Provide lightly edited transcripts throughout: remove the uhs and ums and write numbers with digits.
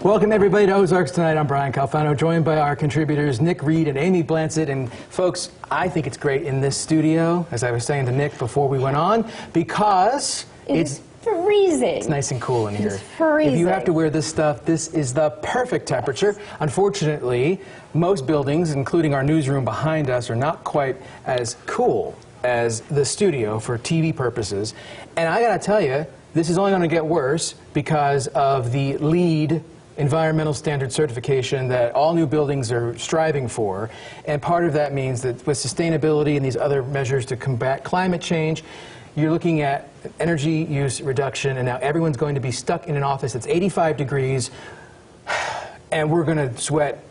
Welcome everybody to Ozarks Tonight. I'm Brian Calfano, joined by our contributors Nick Reed and Amy Blancett. And folks, I think it's great in this studio, as I was saying to Nick before we went on, because it's freezing. It's nice and cool in here. It's freezing. If you have to wear this stuff, this is the perfect temperature. Unfortunately, most buildings, including our newsroom behind us, are not quite as cool as the studio for TV purposes. And I gotta tell you, this is only going to get worse because of the LEED environmental standard certification that all new buildings are striving for. And part of that means that with sustainability and these other measures to combat climate change, you're looking at energy use reduction, and now everyone's going to be stuck in an office that's 85 degrees, and we're going to sweat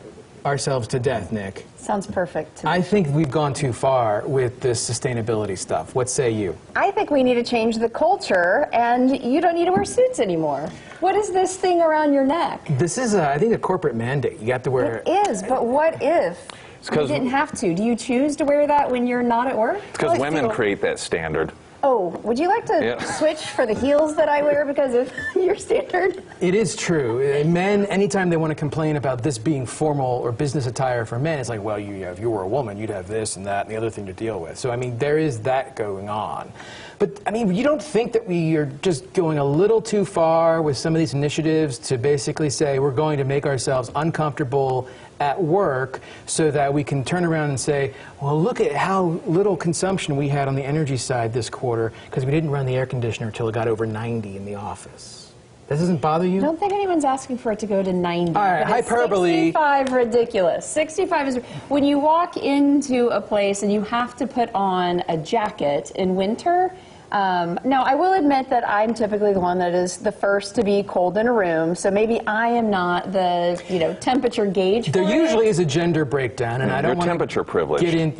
ourselves to death, Nick. Sounds perfect to me. I think we've gone too far with this sustainability stuff. What say you? I think we need to change the culture, and you don't need to wear suits anymore. What is this thing around your neck? This is, I think, a corporate mandate. You have to wear... It is, but what if you didn't have to? Do you choose to wear that when you're not at work? It's because women create that standard. Oh, would you like to switch for the heels that I wear because of your standard? It is true. Men, anytime they want to complain about this being formal or business attire for men, it's like, well, if you were a woman, you'd have this and that and the other thing to deal with. So, I mean, there is that going on. But, I mean, you don't think that we are just going a little too far with some of these initiatives to basically say we're going to make ourselves uncomfortable at work so that we can turn around and say, well, look at how little consumption we had on the energy side this quarter because we didn't run the air conditioner until it got over 90 in the office. This doesn't bother you? I don't think anyone's asking for it to go to 90. All right, hyperbole. 65, ridiculous. 65 is when you walk into a place and you have to put on a jacket in winter. Now, I will admit that I'm typically the one that is the first to be cold in a room, so maybe I am not the, temperature gauge for There usually is a gender breakdown, and I don't want to temperature privilege. Get in.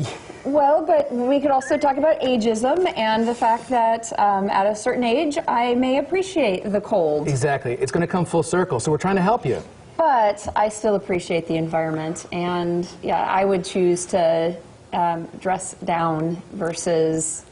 Well, but we could also talk about ageism and the fact that at a certain age, I may appreciate the cold. Exactly. It's going to come full circle, so we're trying to help you. But I still appreciate the environment, and yeah, I would choose to dress down versus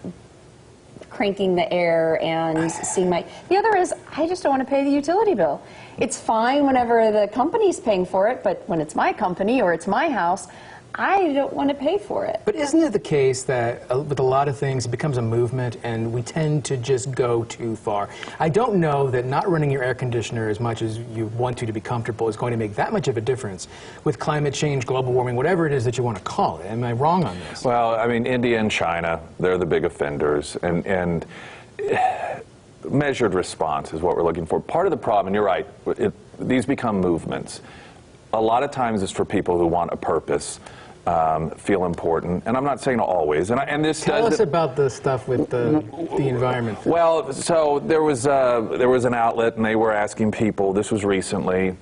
cranking the air and seeing my... The other is, I just don't want to pay the utility bill. It's fine whenever the company's paying for it, but when it's my company or it's my house, I don't want to pay for it. But isn't it the case that with a lot of things, it becomes a movement and we tend to just go too far? I don't know that not running your air conditioner as much as you want to be comfortable is going to make that much of a difference with climate change, global warming, whatever it is that you want to call it. Am I wrong on this? Well, I mean, India and China, they're the big offenders, and measured response is what we're looking for. Part of the problem, and you're right, these become movements. A lot of times it's for people who want a purpose, feel important, and I'm not saying always. And this Tell us about the stuff with the environment. Well, so there was an outlet, and they were asking people. This was recently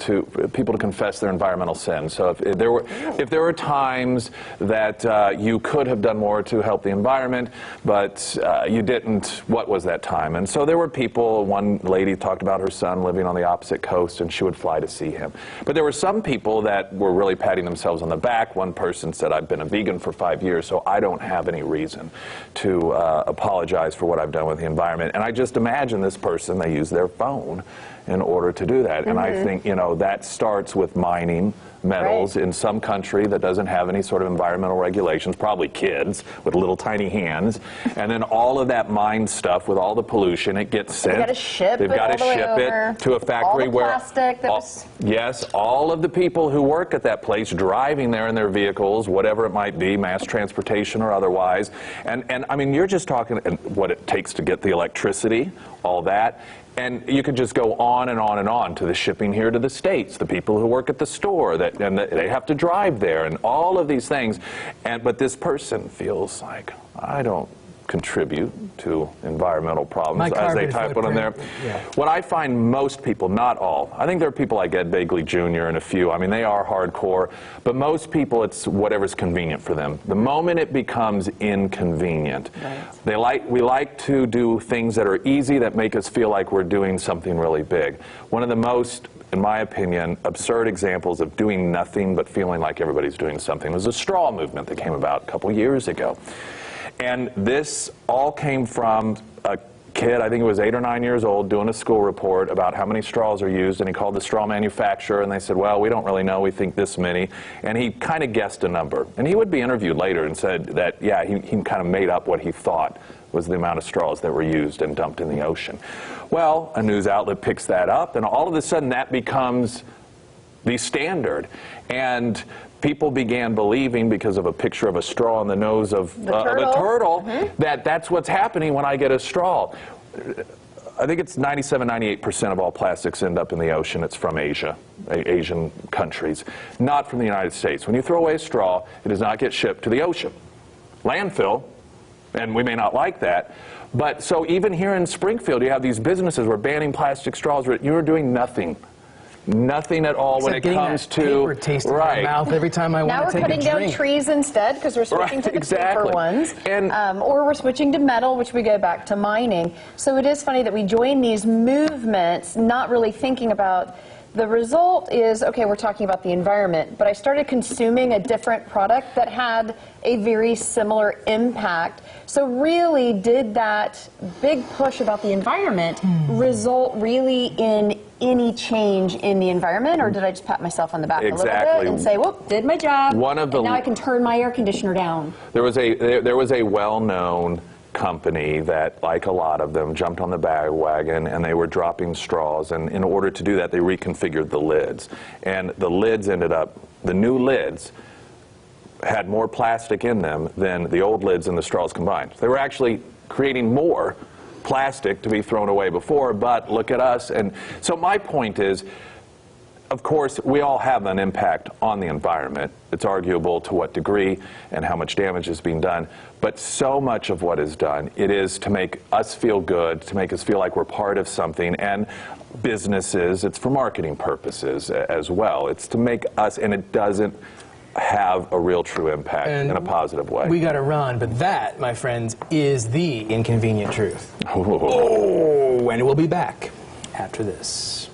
people to confess their environmental sins. So if there were times that you could have done more to help the environment, but you didn't, what was that time? And so there were people. One lady talked about her son living on the opposite coast, and she would fly to see him. But there were some people that were really patting themselves on the back. One person said, I've been a vegan for 5 years, so I don't have any reason to apologize for what I've done with the environment. And I just imagine this person, they use their phone in order to do that. And I think, that starts with mining metals in some country that doesn't have any sort of environmental regulations, probably kids with little tiny hands. And then all of that mined stuff with all the pollution, it gets sent. They've got to ship it to a factory all the plastic yes, all of the people who work at that place driving there in their vehicles, whatever it might be, mass transportation or otherwise. And I mean, you're just talking what it takes to get the electricity, all that. And you could just go on and on and on to the shipping here to the States, the people who work at the store, and they have to drive there, and all of these things. But this person feels like, I don't contribute to environmental problems as they type it on there. Yeah. What I find most people, not all, I think there are people like Ed Begley Jr. and a few, I mean, they are hardcore, but most people, it's whatever's convenient for them. The moment it becomes inconvenient, we like to do things that are easy, that make us feel like we're doing something really big. One of the most, in my opinion, absurd examples of doing nothing but feeling like everybody's doing something was a straw movement that came about a couple years ago. And this all came from a kid, I think he was 8 or 9 years old, doing a school report about how many straws are used, and he called the straw manufacturer, and they said, well, we don't really know, we think this many, and he kind of guessed a number. And he would be interviewed later and said that, yeah, he kind of made up what he thought was the amount of straws that were used and dumped in the ocean. Well, a news outlet picks that up, and all of a sudden that becomes the standard. And people began believing, because of a picture of a straw in the nose of a turtle, that that's what's happening when I get a straw. I think it's 97–98% of all plastics end up in the ocean. It's from Asia, Asian countries, not from the United States. When you throw away a straw, it does not get shipped to the ocean. Landfill, and we may not like that, but so even here in Springfield, you have these businesses where banning plastic straws, you're doing nothing. Nothing at all when it comes to paper taste in my mouth every time I want to take a drink. Now we're cutting down trees instead because we're switching to the paper ones, or we're switching to metal, which we go back to mining. So it is funny that we join these movements, not really thinking about. The result is, okay, we're talking about the environment, but I started consuming a different product that had a very similar impact. So really, did that big push about the environment result really in any change in the environment, or did I just pat myself on the back a little bit and say, well, did my job, and now I can turn my air conditioner down? There was a well-known company that, like a lot of them, jumped on the bandwagon, and they were dropping straws, and in order to do that, they reconfigured the lids. And the lids ended up, the new lids had more plastic in them than the old lids and the straws combined. They were actually creating more plastic to be thrown away before, but look at us. And so my point is, of course, we all have an impact on the environment. It's arguable to what degree and how much damage is being done. But so much of what is done, it is to make us feel good, to make us feel like we're part of something. And businesses, it's for marketing purposes as well. It's to make us, and it doesn't have a real true impact in a positive way. We got to run, but that, my friends, is the inconvenient truth. Oh, and we'll be back after this.